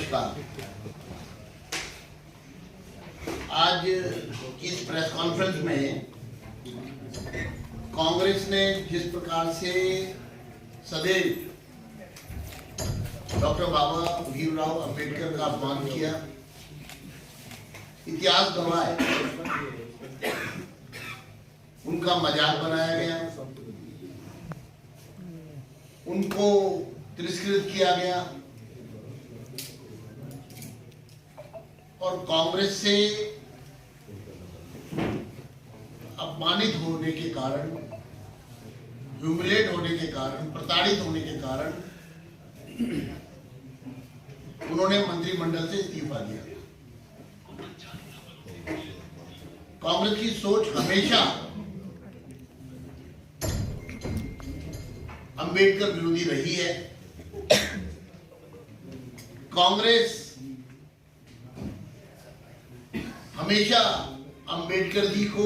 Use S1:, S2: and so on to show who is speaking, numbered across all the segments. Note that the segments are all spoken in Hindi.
S1: नमस्कार। आज की इस प्रेस कॉन्फ्रेंस में कांग्रेस ने जिस प्रकार से सदैव डॉक्टर बाबा भीमराव अंबेडकर का अपमान किया, इतिहास गवाह है, उनका मजाक बनाया गया, उनको तिरस्कृत किया गया और कांग्रेस से अपमानित होने के कारण, ह्यूमिलेट होने के कारण, प्रताड़ित होने के कारण उन्होंने मंत्रिमंडल से इस्तीफा दिया। कांग्रेस की सोच हमेशा अंबेडकर विरोधी रही है। कांग्रेस हमेशा अंबेडकर जी को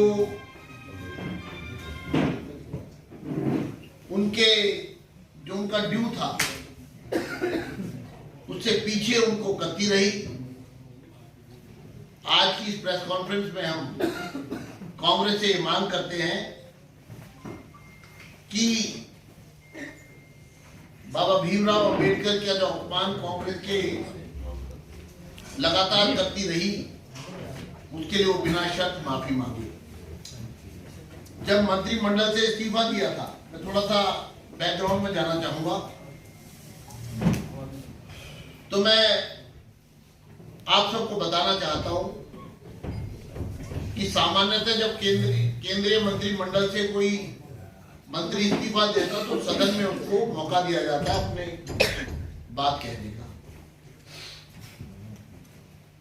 S1: जो उनका ड्यू था उससे पीछे उनको करती रही। आज की इस प्रेस कॉन्फ्रेंस में हम कांग्रेस से मांग करते हैं कि बाबा भीमराव अंबेडकर का जो अपमान कांग्रेस के लगातार करती रही, उसके लिए वो बिना शर्त माफी मांगी। जब मंत्रिमंडल से इस्तीफा दिया था, मैं थोड़ा सा बैकग्राउंड में जाना चाहूंगा। तो मैं आप सबको बताना चाहता हूं कि सामान्यतः जब केंद्रीय मंत्रिमंडल से कोई मंत्री इस्तीफा देता तो सदन में उसको मौका दिया जाता अपने बात कहने का,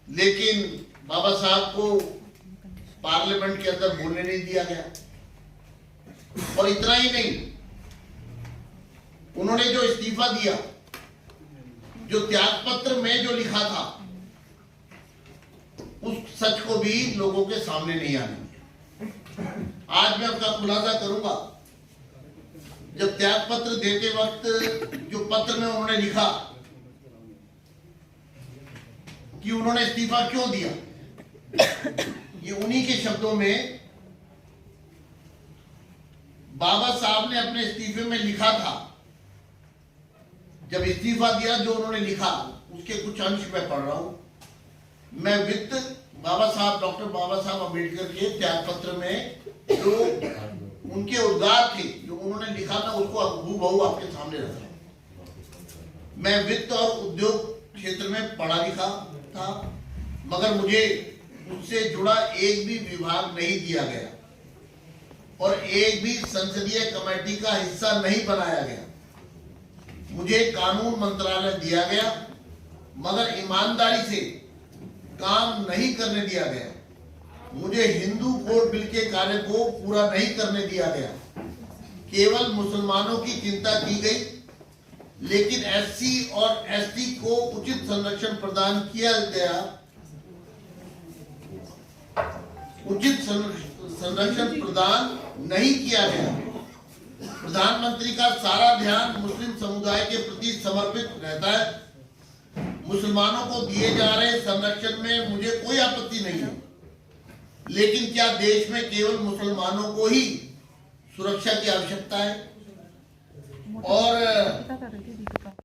S1: लेकिन बाबा साहब को पार्लियामेंट के अंदर बोलने नहीं दिया गया। और इतना ही नहीं, उन्होंने जो इस्तीफा दिया, जो त्याग पत्र में जो लिखा था, उस सच को भी लोगों के सामने नहीं आने। आज मैं उसका खुलासा करूंगा। जब त्याग पत्र देते वक्त जो पत्र में उन्होंने लिखा कि उन्होंने इस्तीफा क्यों दिया, ये उन्हीं के शब्दों में बाबा साहब ने अपने इस्तीफे में लिखा था। जब इस्तीफा दिया, जो उन्होंने लिखा उसके कुछ अंश मैं पढ़ रहा हूं। मैं वित्त बाबा साहब, डॉक्टर बाबा साहब अंबेडकर के त्याग पत्र में जो उनके उद्गार थे, जो उन्होंने लिखा था, उसको हूबहू आपके सामने रखा। मैं वित्त और उद्योग क्षेत्र में पढ़ा लिखा था, मगर मुझे उससे जुड़ा एक भी विभाग नहीं दिया गया और एक भी संसदीय कमेटी का हिस्सा नहीं बनाया गया। मुझे कानून मंत्रालय दिया गया, मगर ईमानदारी से काम नहीं करने दिया गया। मुझे हिंदू कोड बिल के कार्य को पूरा नहीं करने दिया गया। केवल मुसलमानों की चिंता की गई, लेकिन एससी और एसटी को उचित संरक्षण प्रदान किया गया। उचित संरक्षण प्रदान नहीं किया गया। प्रधानमंत्री का सारा ध्यान मुस्लिम समुदाय के प्रति समर्पित रहता है। मुसलमानों को दिए जा रहे संरक्षण में मुझे कोई आपत्ति नहीं है, लेकिन क्या देश में केवल मुसलमानों को ही सुरक्षा की आवश्यकता है? और